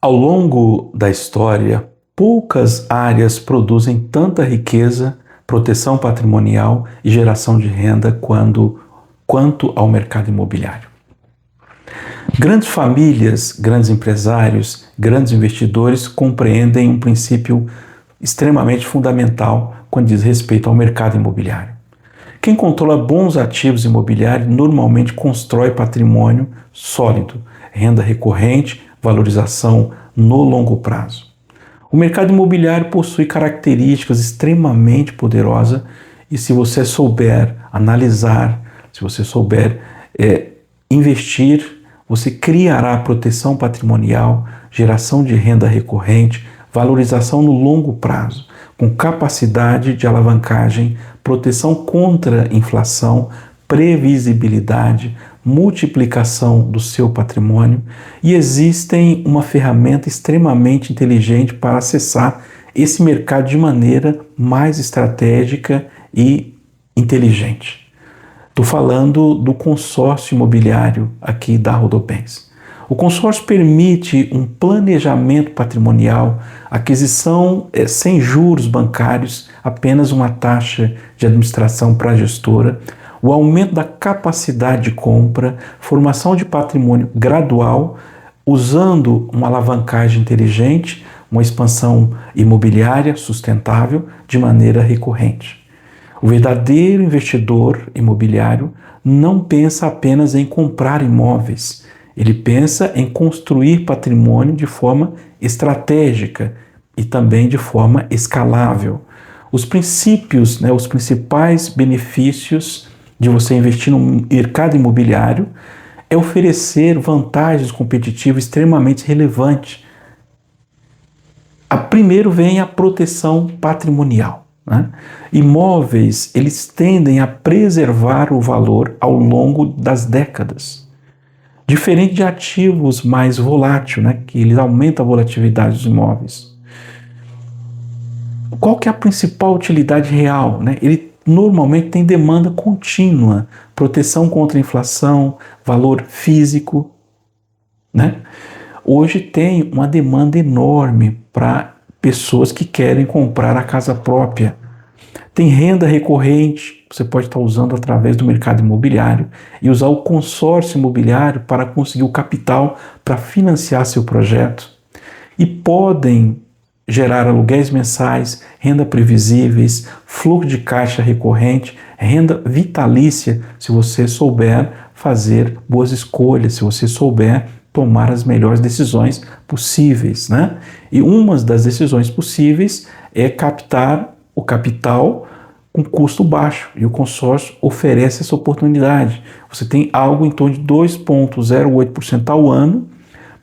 Ao longo da história, poucas áreas produzem tanta riqueza, proteção patrimonial e geração de renda quanto ao mercado imobiliário. Grandes famílias, grandes empresários, grandes investidores compreendem um princípio extremamente fundamental quando diz respeito ao mercado imobiliário. Quem controla bons ativos imobiliários normalmente constrói patrimônio sólido, renda recorrente, valorização no longo prazo. O mercado imobiliário possui características extremamente poderosas e se você souber analisar, se você souber investir, você criará proteção patrimonial, geração de renda recorrente, valorização no longo prazo, com capacidade de alavancagem, proteção contra inflação, previsibilidade, multiplicação do seu patrimônio, e existem uma ferramenta extremamente inteligente para acessar esse mercado de maneira mais estratégica e inteligente. Estou falando do consórcio imobiliário aqui da Rodobens. O consórcio permite um planejamento patrimonial, aquisição sem juros bancários, apenas uma taxa de administração para a gestora, o aumento da capacidade de compra, formação de patrimônio gradual, usando uma alavancagem inteligente, uma expansão imobiliária sustentável de maneira recorrente. O verdadeiro investidor imobiliário não pensa apenas em comprar imóveis, ele pensa em construir patrimônio de forma estratégica e também de forma escalável. Os princípios, os principais benefícios de você investir no mercado imobiliário é oferecer vantagens competitivas extremamente relevantes. Primeiro vem a proteção patrimonial. Imóveis, eles tendem a preservar o valor ao longo das décadas. Diferente de ativos mais voláteis, que eles aumentam a volatilidade dos imóveis. Qual que é a principal utilidade real? Ele normalmente tem demanda contínua, proteção contra a inflação, valor físico. Hoje tem uma demanda enorme para pessoas que querem comprar a casa própria. Tem renda recorrente, você pode estar usando através do mercado imobiliário e usar o consórcio imobiliário para conseguir o capital para financiar seu projeto. E podem gerar aluguéis mensais, renda previsíveis, fluxo de caixa recorrente, renda vitalícia, se você souber fazer boas escolhas, se você souber tomar as melhores decisões possíveis. E uma das decisões possíveis é captar o capital com custo baixo, e o consórcio oferece essa oportunidade. Você tem algo em torno de 2,08% ao ano,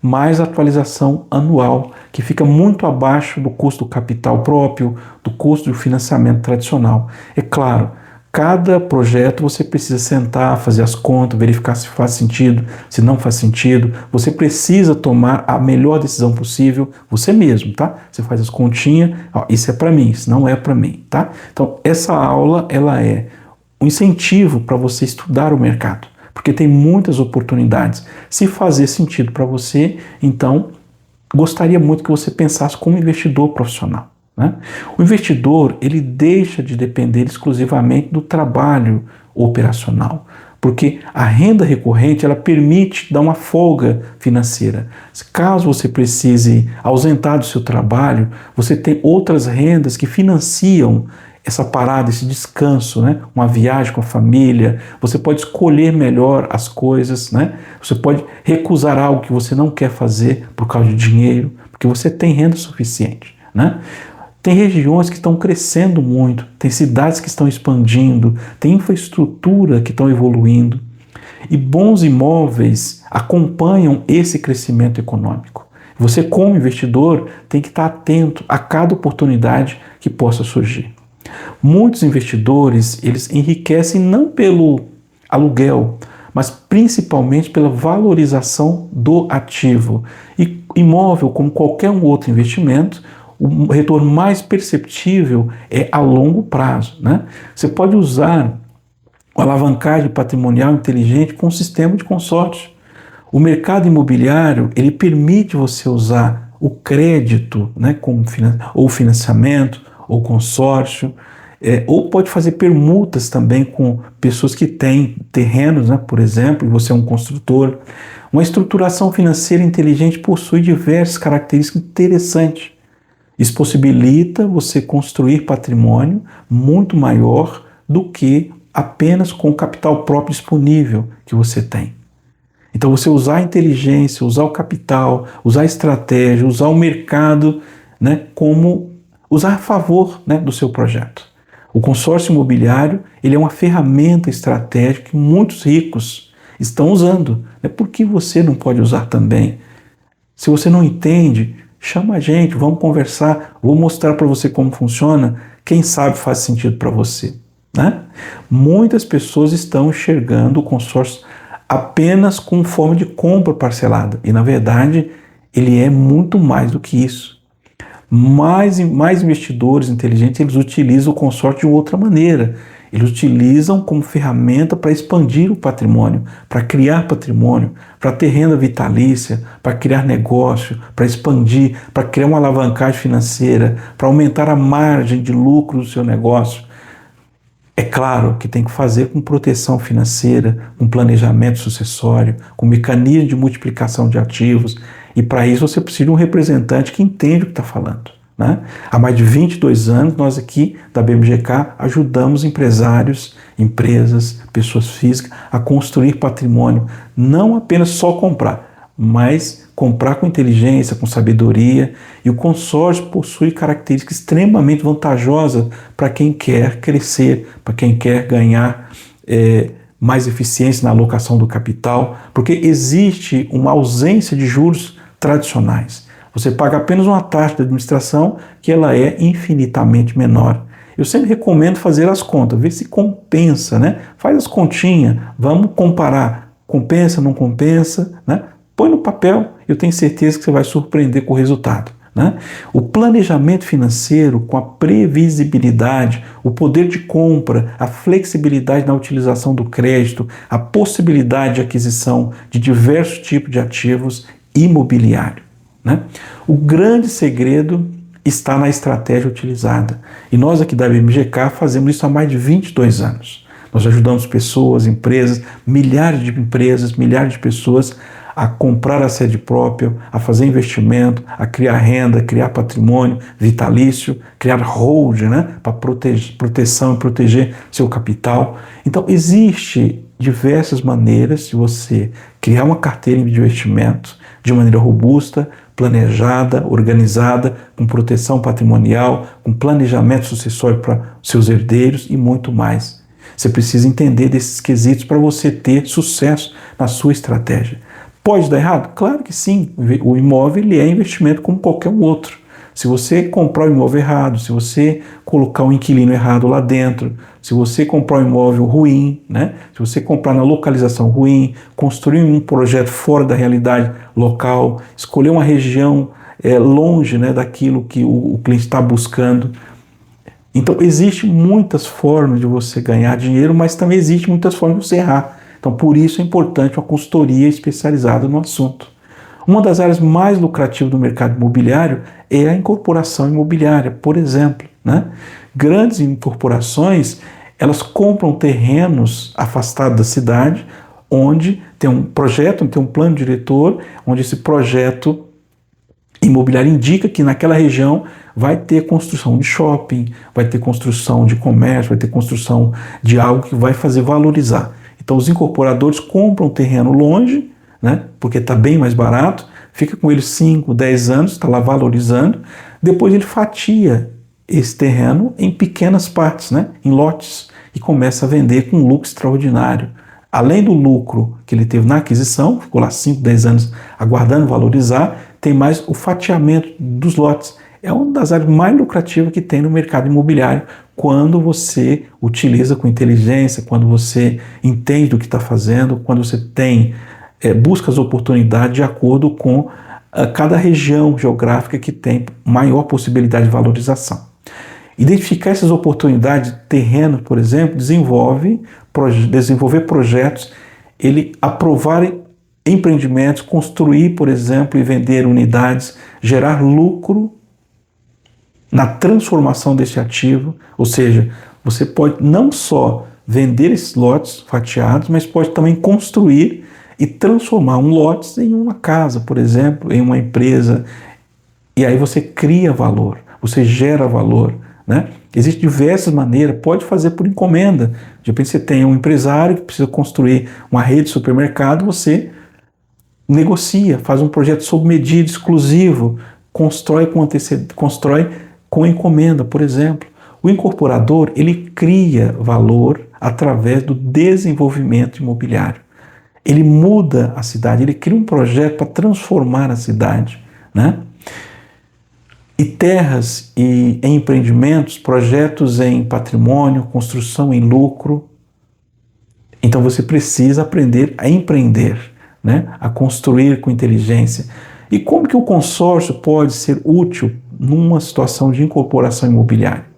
mais atualização anual, que fica muito abaixo do custo do capital próprio, do custo do financiamento tradicional. É claro, cada projeto você precisa sentar, fazer as contas, verificar se faz sentido, se não faz sentido. Você precisa tomar a melhor decisão possível, você mesmo, tá? Você faz as continhas, isso é para mim, isso não é para mim, tá? Então, essa aula, ela é um incentivo para você estudar o mercado, porque tem muitas oportunidades. Se fazer sentido para você, então, gostaria muito que você pensasse como investidor profissional. O investidor, ele deixa de depender exclusivamente do trabalho operacional, porque a renda recorrente, ela permite dar uma folga financeira. Caso você precise ausentar do seu trabalho, você tem outras rendas que financiam essa parada, esse descanso, uma viagem com a família, você pode escolher melhor as coisas, Você pode recusar algo que você não quer fazer por causa de dinheiro, porque você tem renda suficiente, Tem regiões que estão crescendo muito, tem cidades que estão expandindo, tem infraestrutura que estão evoluindo. E bons imóveis acompanham esse crescimento econômico. Você, como investidor, tem que estar atento a cada oportunidade que possa surgir. Muitos investidores, eles enriquecem não pelo aluguel, mas principalmente pela valorização do ativo. E imóvel, como qualquer outro investimento, o retorno mais perceptível é a longo prazo. Você pode usar a alavancagem patrimonial inteligente com um sistema de consórcio. O mercado imobiliário, ele permite você usar o crédito, né, ou financiamento, ou consórcio, ou pode fazer permutas também com pessoas que têm terrenos, né, por exemplo, e você é um construtor. Uma estruturação financeira inteligente possui diversas características interessantes. Isso possibilita você construir patrimônio muito maior do que apenas com o capital próprio disponível que você tem. Então você usar a inteligência, usar o capital, usar a estratégia, usar o mercado, né, como usar a favor, né, do seu projeto. O consórcio imobiliário, ele é uma ferramenta estratégica que muitos ricos estão usando. Por que você não pode usar também? Se você não entende, chama a gente, vamos conversar, vou mostrar para você como funciona, quem sabe faz sentido para você, né? Muitas pessoas estão enxergando o consórcio apenas como forma de compra parcelada, e na verdade ele é muito mais do que isso. Mais investidores inteligentes, eles utilizam o consórcio de outra maneira. Eles utilizam como ferramenta para expandir o patrimônio, para criar patrimônio, para ter renda vitalícia, para criar negócio, para expandir, para criar uma alavancagem financeira, para aumentar a margem de lucro do seu negócio. É claro que tem que fazer com proteção financeira, com planejamento sucessório, com mecanismo de multiplicação de ativos, e para isso você precisa de um representante que entende o que está falando, né? Há mais de 22 anos, nós aqui da BMGK ajudamos empresários, empresas, pessoas físicas a construir patrimônio, não apenas só comprar, mas comprar com inteligência, com sabedoria, e o consórcio possui características extremamente vantajosas para quem quer crescer, para quem quer ganhar mais eficiência na alocação do capital, porque existe uma ausência de juros tradicionais. Você paga apenas uma taxa de administração que ela é infinitamente menor. Eu sempre recomendo fazer as contas, ver se compensa, né? Faz as continhas, vamos comparar, compensa, não compensa, né? Põe no papel, eu tenho certeza que você vai surpreender com o resultado, né? O planejamento financeiro, com a previsibilidade, o poder de compra, a flexibilidade na utilização do crédito, a possibilidade de aquisição de diversos tipos de ativos imobiliários, né? O grande segredo está na estratégia utilizada. E nós aqui da BMGK fazemos isso há mais de 22 anos. Nós ajudamos pessoas, empresas, milhares de pessoas a comprar a sede própria, a fazer investimento, a criar renda, criar patrimônio vitalício, criar hold, né, para proteção e proteger seu capital. Então, existe diversas maneiras de você criar uma carteira de investimento de maneira robusta, planejada, organizada, com proteção patrimonial, com planejamento sucessório para seus herdeiros e muito mais. Você precisa entender desses quesitos para você ter sucesso na sua estratégia. Pode dar errado? Claro que sim. O imóvel ele é investimento como qualquer um outro. Se você comprar o imóvel errado, se você colocar um inquilino errado lá dentro, se você comprar um imóvel ruim, né? Se você comprar na localização ruim, construir um projeto fora da realidade local, escolher uma região longe, né, daquilo que o cliente está buscando. Então, existem muitas formas de você ganhar dinheiro, mas também existem muitas formas de você errar. Então, por isso é importante uma consultoria especializada no assunto. Uma das áreas mais lucrativas do mercado imobiliário é a incorporação imobiliária, por exemplo, né? Grandes incorporações, elas compram terrenos afastados da cidade, onde tem um projeto, onde tem um plano diretor, onde esse projeto imobiliário indica que naquela região vai ter construção de shopping, vai ter construção de comércio, vai ter construção de algo que vai fazer valorizar. Então os incorporadores compram terreno longe, né, porque está bem mais barato, fica com ele 5, 10 anos, está lá valorizando, depois ele fatia esse terreno em pequenas partes, né, em lotes, e começa a vender com um lucro extraordinário. Além do lucro que ele teve na aquisição, ficou lá 5, 10 anos aguardando valorizar, tem mais o fatiamento dos lotes. É uma das áreas mais lucrativas que tem no mercado imobiliário quando você utiliza com inteligência, quando você entende o que está fazendo, quando você busca as oportunidades de acordo com cada região geográfica que tem maior possibilidade de valorização. Identificar essas oportunidades de terreno, por exemplo, desenvolver projetos, ele aprovar empreendimentos, construir, por exemplo, e vender unidades, gerar lucro na transformação desse ativo, ou seja, você pode não só vender esses lotes fatiados, mas pode também construir e transformar um lote em uma casa, por exemplo, em uma empresa, e aí você cria valor, você gera valor, né? Existem diversas maneiras, pode fazer por encomenda. De repente você tem um empresário que precisa construir uma rede de supermercado, você negocia, faz um projeto sob medida, exclusivo, constrói com encomenda, por exemplo. O incorporador, ele cria valor através do desenvolvimento imobiliário. Ele muda a cidade, ele cria um projeto para transformar a cidade, né? E terras e empreendimentos, projetos em patrimônio, construção em lucro. Então você precisa aprender a empreender, né? A construir com inteligência. E como que o consórcio pode ser útil numa situação de incorporação imobiliária?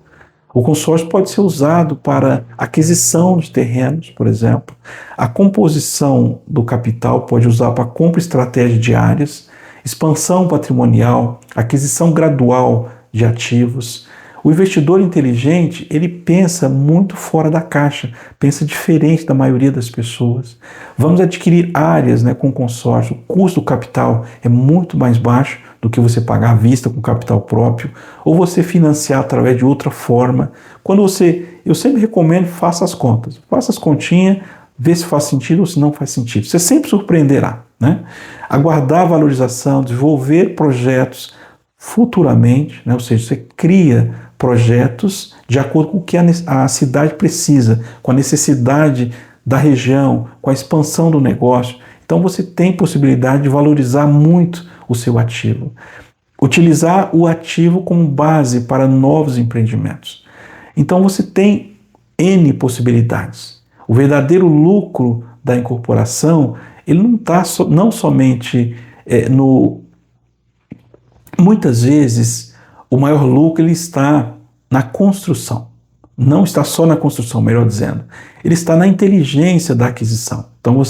O consórcio pode ser usado para aquisição de terrenos, por exemplo. A composição do capital pode usar para compra estratégica de áreas, expansão patrimonial, aquisição gradual de ativos. O investidor inteligente, ele pensa muito fora da caixa, pensa diferente da maioria das pessoas. Vamos adquirir áreas, né, com consórcio, o custo do capital é muito mais baixo do que você pagar à vista com capital próprio, ou você financiar através de outra forma. Eu sempre recomendo, faça as contas, faça as continhas, vê se faz sentido ou se não faz sentido. Você sempre surpreenderá, né? Aguardar a valorização, desenvolver projetos futuramente, né? Ou seja, você cria projetos de acordo com o que a cidade precisa, com a necessidade da região, com a expansão do negócio. Então você tem possibilidade de valorizar muito o seu ativo. Utilizar o ativo como base para novos empreendimentos. Então você tem N possibilidades. O verdadeiro lucro da incorporação, ele não está não somente Muitas vezes, o maior lucro ele está na construção. Não está só na construção, melhor dizendo. Ele está na inteligência da aquisição. Então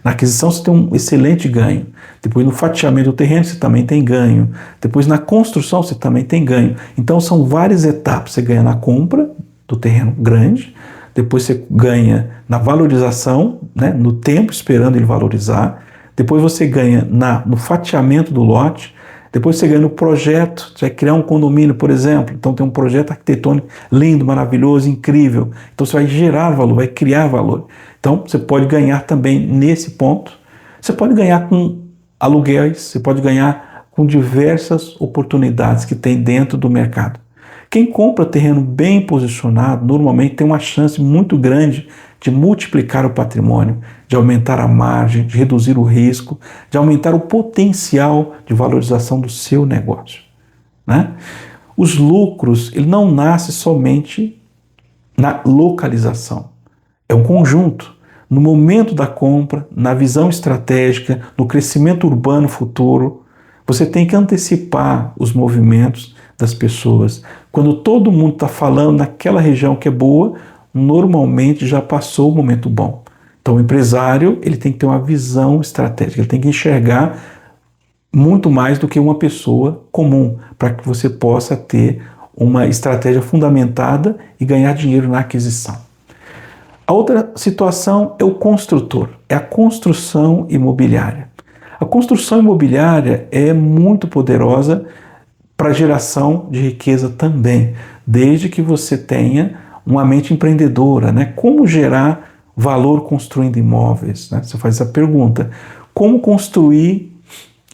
na aquisição você tem um excelente ganho. Depois no fatiamento do terreno você também tem ganho. Depois na construção você também tem ganho. Então são várias etapas. Você ganha na compra do terreno grande, depois você ganha na valorização, né, no tempo esperando ele valorizar. Depois você ganha no fatiamento do lote. Depois você ganha no projeto, você vai criar um condomínio, por exemplo. Então tem um projeto arquitetônico lindo, maravilhoso, incrível. Então você vai gerar valor, vai criar valor. Então você pode ganhar também nesse ponto. Você pode ganhar com aluguéis, você pode ganhar com diversas oportunidades que tem dentro do mercado. Quem compra terreno bem posicionado, normalmente tem uma chance muito grande de multiplicar o patrimônio, de aumentar a margem, de reduzir o risco, de aumentar o potencial de valorização do seu negócio, né? Os lucros, ele não nasce somente na localização. É um conjunto. No momento da compra, na visão estratégica, no crescimento urbano futuro, você tem que antecipar os movimentos das pessoas. Quando todo mundo está falando naquela região que é boa, normalmente já passou o momento bom. Então o empresário ele tem que ter uma visão estratégica, ele tem que enxergar muito mais do que uma pessoa comum, para que você possa ter uma estratégia fundamentada e ganhar dinheiro na aquisição. A outra situação é o construtor, é a construção imobiliária. A construção imobiliária é muito poderosa para a geração de riqueza também, desde que você tenha uma mente empreendedora, né? Como gerar valor construindo imóveis, né? Você faz essa pergunta. Como construir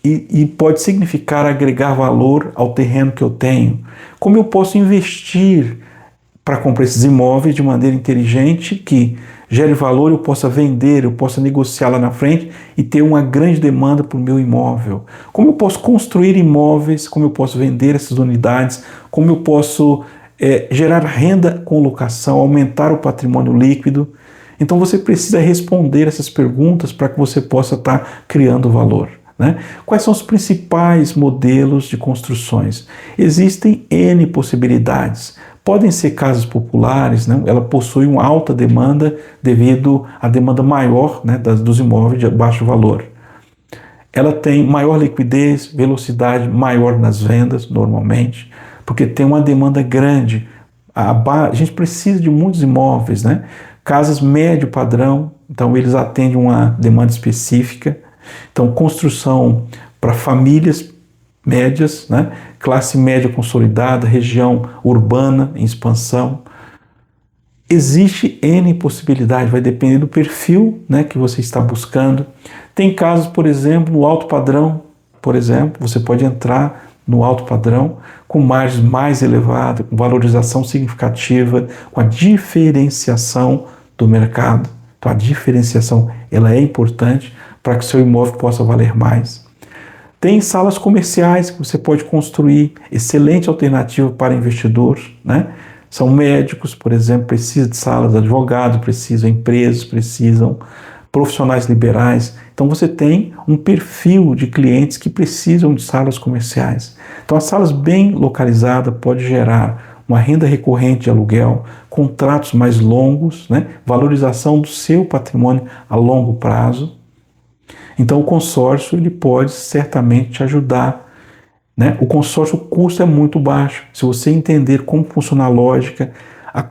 e pode significar agregar valor ao terreno que eu tenho? Como eu posso investir para comprar esses imóveis de maneira inteligente que gere valor, eu possa vender, eu possa negociar lá na frente e ter uma grande demanda para o meu imóvel? Como eu posso construir imóveis? Como eu posso vender essas unidades? Como eu posso gerar renda com locação, aumentar o patrimônio líquido? Então você precisa responder essas perguntas para que você possa estar criando valor, né? Quais são os principais modelos de construções? Existem N possibilidades. Podem ser casas populares, né? Ela possui uma alta demanda devido à demanda maior, né, dos imóveis de baixo valor. ela tem maior liquidez, velocidade maior nas vendas, normalmente, porque tem uma demanda grande. A gente precisa de muitos imóveis, né? Casas médio padrão, então eles atendem uma demanda específica. Então, construção para famílias médias, né? Classe média consolidada, região urbana em expansão. Existe N possibilidade, vai depender do perfil, né, que você está buscando. Tem casos, por exemplo, no alto padrão, por exemplo, você pode entrar no alto padrão com margens mais elevadas, com valorização significativa, com a diferenciação do mercado. Então a diferenciação ela é importante para que o seu imóvel possa valer mais. Tem salas comerciais que você pode construir, excelente alternativa para investidor, né? São médicos, por exemplo, precisam de salas, advogados precisam, empresas precisam, profissionais liberais. Então você tem um perfil de clientes que precisam de salas comerciais. Então as salas bem localizadas podem gerar uma renda recorrente de aluguel, contratos mais longos, né? Valorização do seu patrimônio a longo prazo. Então o consórcio ele pode certamente te ajudar, né? O consórcio, o custo é muito baixo. Se você entender como funciona a lógica,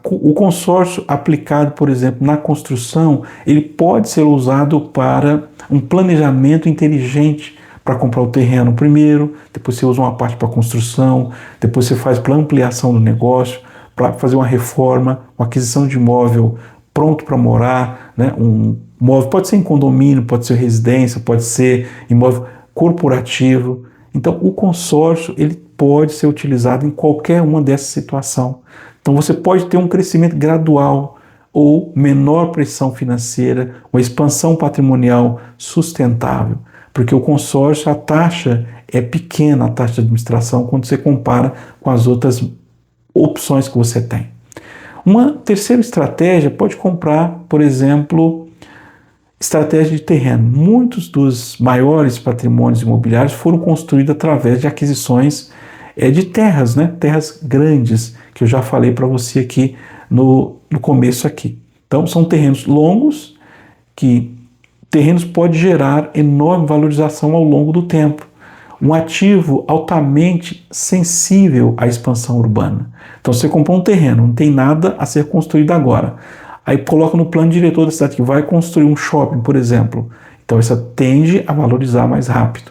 o consórcio aplicado, por exemplo, na construção, ele pode ser usado para um planejamento inteligente para comprar o terreno primeiro, depois você usa uma parte para construção, depois você faz para ampliação do negócio, para fazer uma reforma, uma aquisição de imóvel pronto para morar, né? Um imóvel pode ser em condomínio, pode ser residência, pode ser imóvel corporativo. Então, o consórcio ele pode ser utilizado em qualquer uma dessas situações. Então, você pode ter um crescimento gradual ou menor pressão financeira, uma expansão patrimonial sustentável, porque o consórcio, a taxa é pequena, a taxa de administração, quando você compara com as outras opções que você tem. Uma terceira estratégia pode comprar, por exemplo, estratégia de terreno. Muitos dos maiores patrimônios imobiliários foram construídos através de aquisições de terras, né? Terras grandes, que eu já falei para você aqui no começo aqui. Então, são terrenos longos, que terrenos podem gerar enorme valorização ao longo do tempo. Um ativo altamente sensível à expansão urbana. Então, você comprou um terreno, não tem nada a ser construído agora. Aí coloca no plano diretor da cidade que vai construir um shopping, por exemplo. Então essa tende a valorizar mais rápido.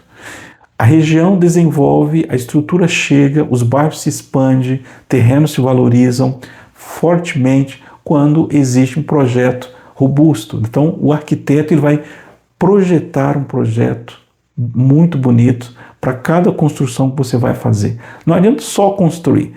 A região desenvolve, a estrutura chega, os bairros se expandem, terrenos se valorizam fortemente quando existe um projeto robusto. Então o arquiteto ele vai projetar um projeto muito bonito para cada construção que você vai fazer. Não adianta só construir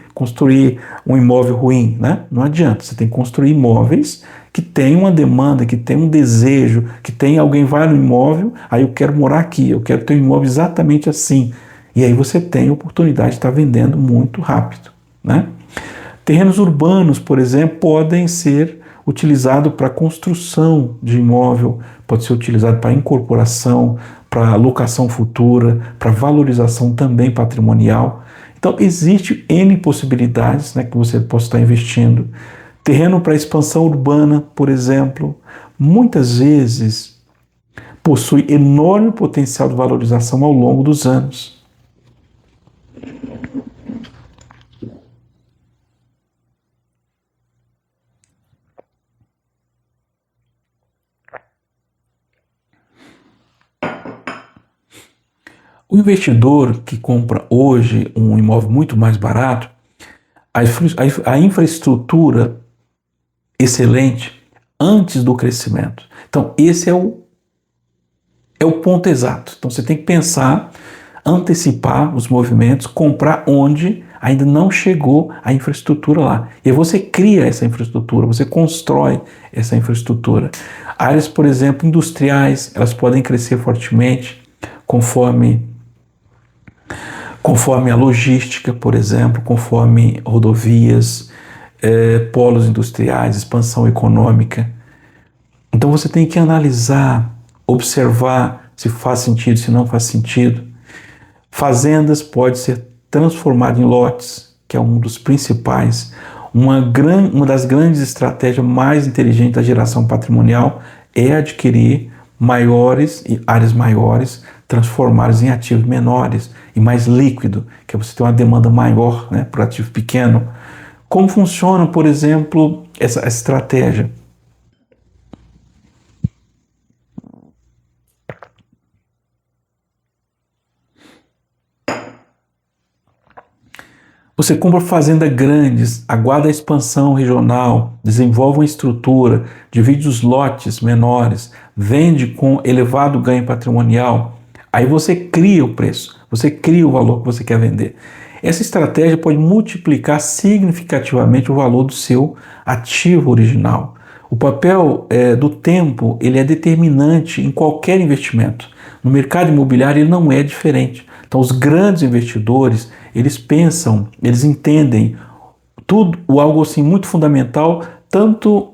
um imóvel ruim, né? Não adianta, você tem que construir imóveis que tem uma demanda, que tem um desejo, que tem alguém vai no imóvel, aí eu quero morar aqui, eu quero ter um imóvel exatamente assim. E aí você tem a oportunidade de estar vendendo muito rápido, né? Terrenos urbanos, por exemplo, podem ser utilizados para construção de imóvel, pode ser utilizado para incorporação, para locação futura, para valorização também patrimonial. Então, existe N possibilidades, né, que você possa estar investindo. Terreno para expansão urbana, por exemplo, muitas vezes possui enorme potencial de valorização ao longo dos anos. O investidor que compra hoje um imóvel muito mais barato, a infraestrutura excelente antes do crescimento. Então, esse é o ponto exato. Então, você tem que pensar, antecipar os movimentos, comprar onde ainda não chegou a infraestrutura lá. E aí você cria essa infraestrutura, você constrói essa infraestrutura. Áreas, por exemplo, industriais, elas podem crescer fortemente conforme a logística, por exemplo, conforme rodovias, polos industriais, expansão econômica. Então você tem que analisar, observar se faz sentido, se não faz sentido. Fazendas pode ser transformada em lotes, que é um dos principais. Uma das grandes estratégias mais inteligentes da geração patrimonial é adquirir áreas maiores, transformá-los em ativos menores e mais líquido, que é você ter uma demanda maior, né, por ativo pequeno. Como funciona, por exemplo, essa estratégia? Você compra fazendas grandes, aguarda a expansão regional, desenvolve uma estrutura, divide os lotes menores, vende com elevado ganho patrimonial, aí você cria o preço, você cria o valor que você quer vender. Essa estratégia pode multiplicar significativamente o valor do seu ativo original. O papel do tempo ele é determinante em qualquer investimento. No mercado imobiliário ele não é diferente. Então os grandes investidores eles pensam, eles entendem tudo, algo assim muito fundamental, tanto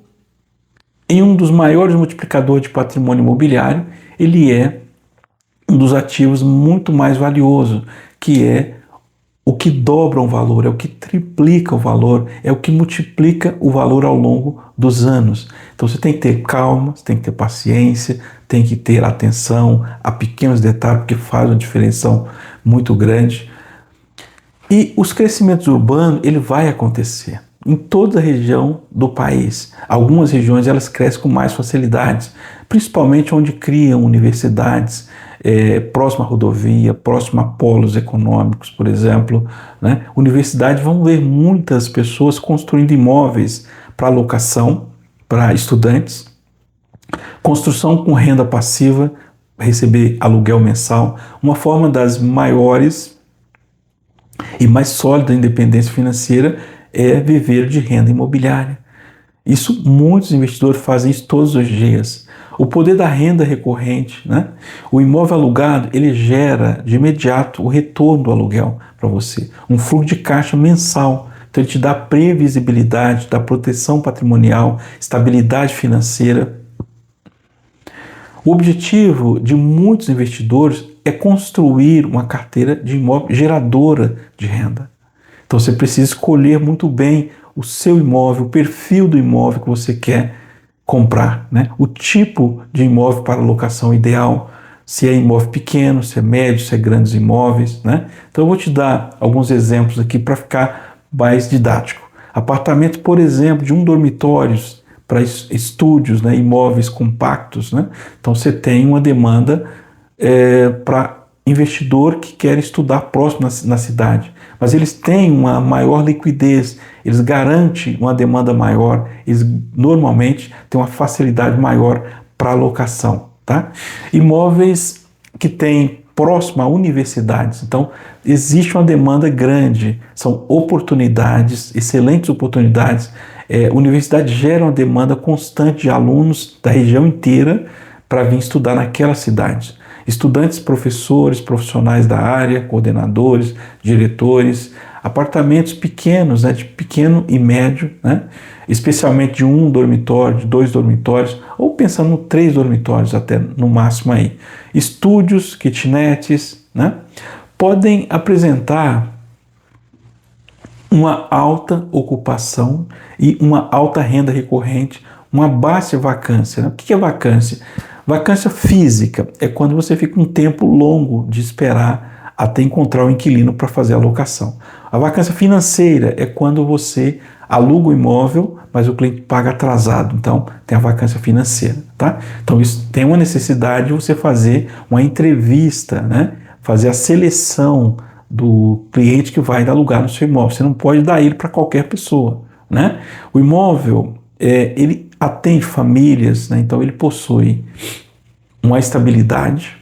em um dos maiores multiplicadores de patrimônio imobiliário, ele é um dos ativos muito mais valioso, que é o que dobra o valor, é o que triplica o valor, é o que multiplica o valor ao longo dos anos. Então você tem que ter calma, você tem que ter paciência, tem que ter atenção a pequenos detalhes que fazem uma diferença muito grande. E os crescimentos urbanos, ele vai acontecer em toda a região do país. Algumas regiões elas crescem com mais facilidade, principalmente onde criam universidades, próximo à rodovia, próximo a polos econômicos, por exemplo, né? Universidades vão ver muitas pessoas construindo imóveis para locação, para estudantes, construção com renda passiva, receber aluguel mensal, uma forma das maiores e mais sólida independência financeira é viver de renda imobiliária. Isso, muitos investidores fazem isso todos os dias. O poder da renda recorrente, né? O imóvel alugado, ele gera de imediato o retorno do aluguel para você, um fluxo de caixa mensal. Então ele te dá previsibilidade, dá proteção patrimonial, estabilidade financeira. O objetivo de muitos investidores é construir uma carteira de imóvel geradora de renda. Então você precisa escolher muito bem o seu imóvel, o perfil do imóvel que você quer comprar, né? O tipo de imóvel para locação ideal, se é imóvel pequeno, se é médio, se é grandes imóveis, né? Então eu vou te dar alguns exemplos aqui para ficar mais didático. Apartamento, por exemplo, de 1 dormitório para estúdios, né? Imóveis compactos, né? Então você tem uma demanda para investidor que quer estudar próximo na cidade, mas eles têm uma maior liquidez, eles garantem uma demanda maior, eles normalmente têm uma facilidade maior para alocação, tá? Imóveis que têm próximo a universidades, então existe uma demanda grande, são oportunidades, excelentes oportunidades. Universidade gera uma demanda constante de alunos da região inteira para vir estudar naquela cidade. Estudantes, professores, profissionais da área, coordenadores, diretores, apartamentos pequenos, né, de pequeno e médio, né, especialmente de 1 dormitório, de 2 dormitórios, ou pensando em 3 dormitórios até no máximo aí. Estúdios, kitnets, né, podem apresentar uma alta ocupação e uma alta renda recorrente, uma baixa vacância, né? O que é vacância? Vacância física é quando você fica um tempo longo de esperar até encontrar o inquilino para fazer a locação. A vacância financeira é quando você aluga o imóvel, mas o cliente paga atrasado. Então, tem a vacância financeira, tá? Então, isso tem uma necessidade de você fazer uma entrevista, né? Fazer a seleção do cliente que vai alugar no seu imóvel. Você não pode dar ele para qualquer pessoa, né? O imóvel, ele atende famílias, né? Então ele possui uma estabilidade,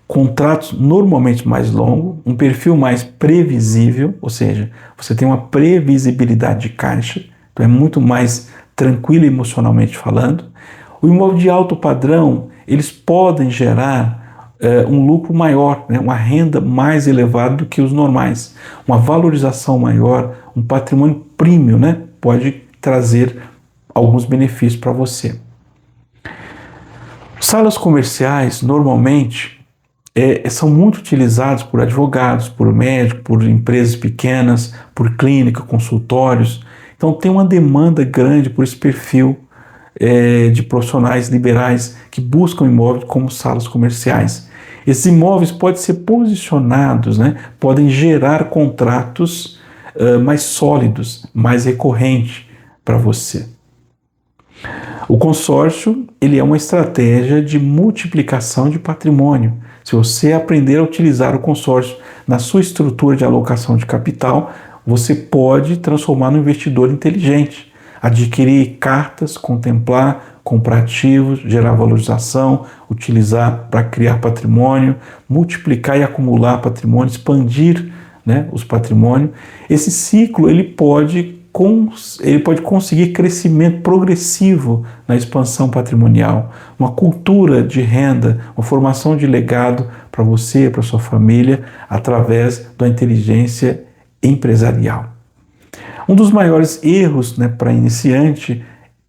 contratos normalmente mais longos, um perfil mais previsível, ou seja, você tem uma previsibilidade de caixa, então é muito mais tranquilo emocionalmente falando. O imóvel de alto padrão, eles podem gerar um lucro maior, né? Uma renda mais elevada do que os normais, uma valorização maior, um patrimônio premium, né? Pode trazer alguns benefícios para você. Salas comerciais, normalmente, são muito utilizadas por advogados, por médicos, por empresas pequenas, por clínica, consultórios. Então tem uma demanda grande por esse perfil de profissionais liberais que buscam imóveis como salas comerciais. Esses imóveis podem ser posicionados, né? Podem gerar contratos mais sólidos, mais recorrentes para você. O consórcio, ele é uma estratégia de multiplicação de patrimônio. Se você aprender a utilizar o consórcio na sua estrutura de alocação de capital, você pode transformar num investidor inteligente, adquirir cartas, contemplar, comprar ativos, gerar valorização, utilizar para criar patrimônio, multiplicar e acumular patrimônio, expandir, né, os patrimônios. Esse ciclo ele pode conseguir crescimento progressivo na expansão patrimonial, uma cultura de renda, uma formação de legado para você, para sua família, através da inteligência empresarial. Um dos maiores erros, né, para iniciante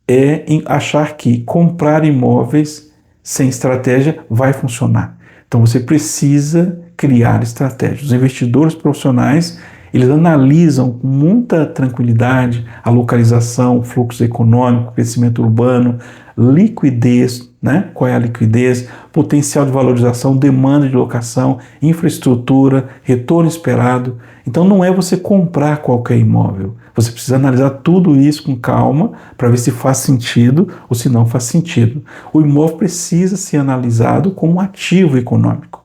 é achar que comprar imóveis sem estratégia vai funcionar. Então você precisa criar estratégias. Os investidores profissionais, eles analisam com muita tranquilidade a localização, fluxo econômico, crescimento urbano, liquidez, né? Qual é a liquidez, potencial de valorização, demanda de locação, infraestrutura, retorno esperado. Então não é você comprar qualquer imóvel. Você precisa analisar tudo isso com calma para ver se faz sentido ou se não faz sentido. O imóvel precisa ser analisado como um ativo econômico.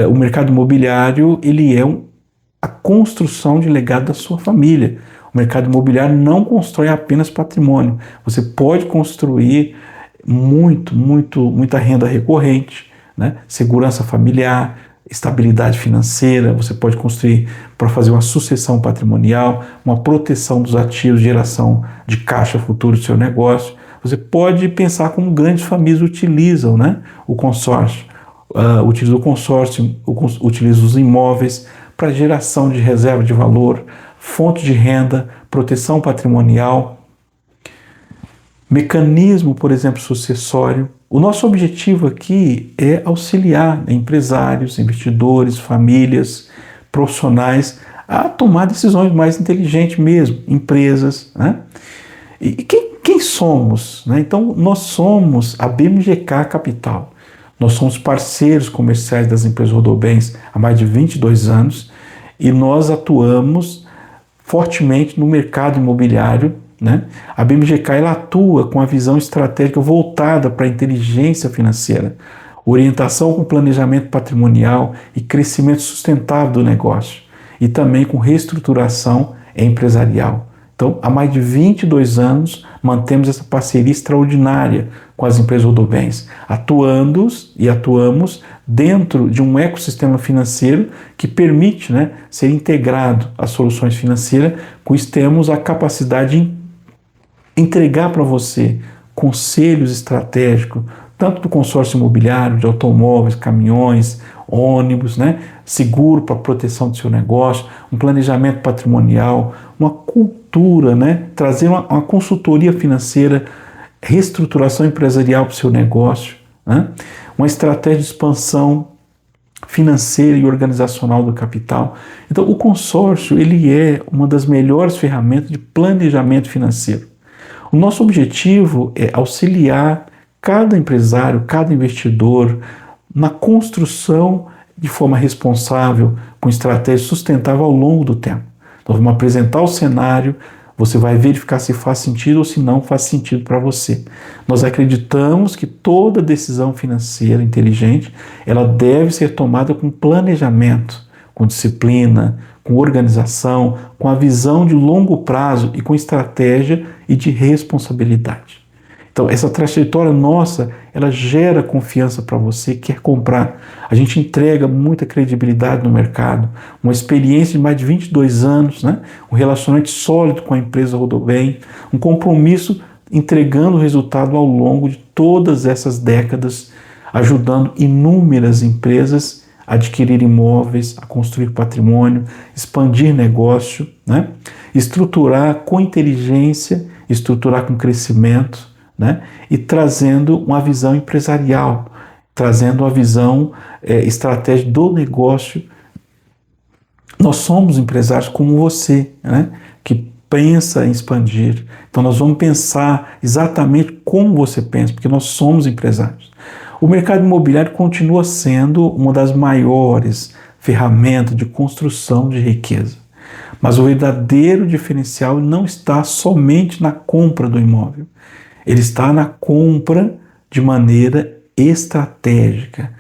O mercado imobiliário, ele é a construção de legado da sua família. O mercado imobiliário não constrói apenas patrimônio. Você pode construir muita renda recorrente, né? Segurança familiar, estabilidade financeira. Você pode construir para fazer uma sucessão patrimonial, uma proteção dos ativos, geração de caixa futuro do seu negócio. Você pode pensar como grandes famílias utilizam, né, o consórcio. Utiliza o consórcio, utiliza os imóveis para geração de reserva de valor, fonte de renda, proteção patrimonial, mecanismo, por exemplo, sucessório. O nosso objetivo aqui é auxiliar empresários, investidores, famílias, profissionais a tomar decisões mais inteligentes mesmo, empresas, né? E quem somos, né? Então, nós somos a BMGK Capital. Nós somos parceiros comerciais das empresas Rodobens há mais de 22 anos e nós atuamos fortemente no mercado imobiliário, né? A BMGK ela atua com a visão estratégica voltada para a inteligência financeira, orientação com planejamento patrimonial e crescimento sustentável do negócio e também com reestruturação empresarial. Então, há mais de 22 anos, mantemos essa parceria extraordinária com as empresas Rodobens, atuamos dentro de um ecossistema financeiro que permite, né, ser integrado às soluções financeiras, com isso temos a capacidade de entregar para você conselhos estratégicos, tanto do consórcio imobiliário, de automóveis, caminhões, ônibus, né? Seguro para proteção do seu negócio, um planejamento patrimonial, uma cultura, né? Trazer uma consultoria financeira, reestruturação empresarial para o seu negócio, né? Uma estratégia de expansão financeira e organizacional do capital. Então, o consórcio ele é uma das melhores ferramentas de planejamento financeiro. O nosso objetivo é auxiliar cada empresário, cada investidor na construção de forma responsável, com estratégia sustentável ao longo do tempo. Nós vamos apresentar o cenário, você vai verificar se faz sentido ou se não faz sentido para você. Nós acreditamos que toda decisão financeira inteligente, ela deve ser tomada com planejamento, com disciplina, com organização, com a visão de longo prazo e com estratégia e de responsabilidade. Então, essa trajetória nossa, ela gera confiança para você que quer comprar. A gente entrega muita credibilidade no mercado, uma experiência de mais de 22 anos, né? Um relacionamento sólido com a empresa Rodobem, um compromisso entregando resultado ao longo de todas essas décadas, ajudando inúmeras empresas a adquirir imóveis, a construir patrimônio, expandir negócio, né? Estruturar com inteligência, estruturar com crescimento, né? E trazendo uma visão empresarial, trazendo uma visão estratégica do negócio. Nós somos empresários como você, né? Que pensa em expandir. Então nós vamos pensar exatamente como você pensa, porque nós somos empresários. O mercado imobiliário continua sendo uma das maiores ferramentas de construção de riqueza. Mas o verdadeiro diferencial não está somente na compra do imóvel. Ele está na compra de maneira estratégica,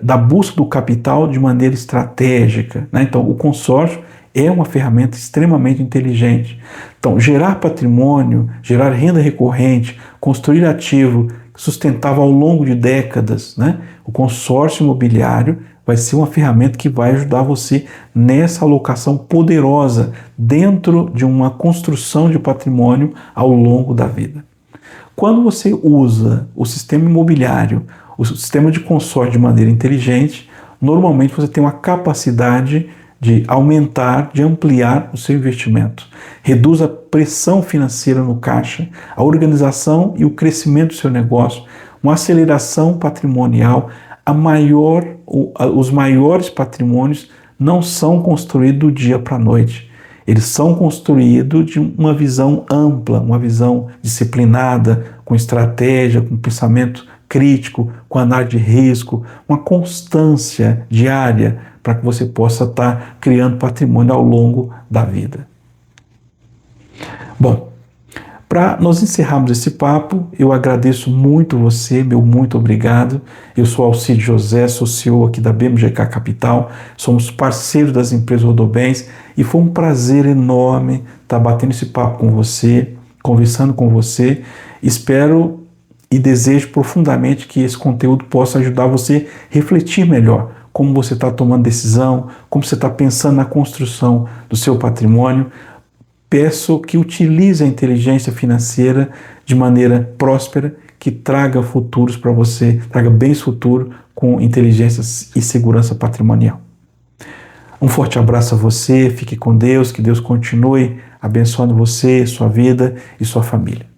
da busca do capital de maneira estratégica, né? Então, o consórcio é uma ferramenta extremamente inteligente. Então, gerar patrimônio, gerar renda recorrente, construir ativo sustentável ao longo de décadas, né? O consórcio imobiliário vai ser uma ferramenta que vai ajudar você nessa alocação poderosa dentro de uma construção de patrimônio ao longo da vida. Quando você usa o sistema imobiliário, o sistema de consórcio de maneira inteligente, normalmente você tem uma capacidade de aumentar, de ampliar o seu investimento. Reduz a pressão financeira no caixa, a organização e o crescimento do seu negócio, uma aceleração patrimonial. Os maiores patrimônios não são construídos do dia para a noite. Eles são construídos de uma visão ampla, uma visão disciplinada, com estratégia, com pensamento crítico, com análise de risco, uma constância diária para que você possa estar criando patrimônio ao longo da vida. Bom, para nós encerrarmos esse papo, eu agradeço muito você, meu muito obrigado. Eu sou Alcide José, sou CEO aqui da BMGK Capital, somos parceiros das empresas Rodobens e foi um prazer enorme estar batendo esse papo com você, conversando com você. Espero e desejo profundamente que esse conteúdo possa ajudar você a refletir melhor como você está tomando decisão, como você está pensando na construção do seu patrimônio. Peço que utilize a inteligência financeira de maneira próspera, que traga futuros para você, traga bens futuros com inteligência e segurança patrimonial. Um forte abraço a você, fique com Deus, que Deus continue abençoando você, sua vida e sua família.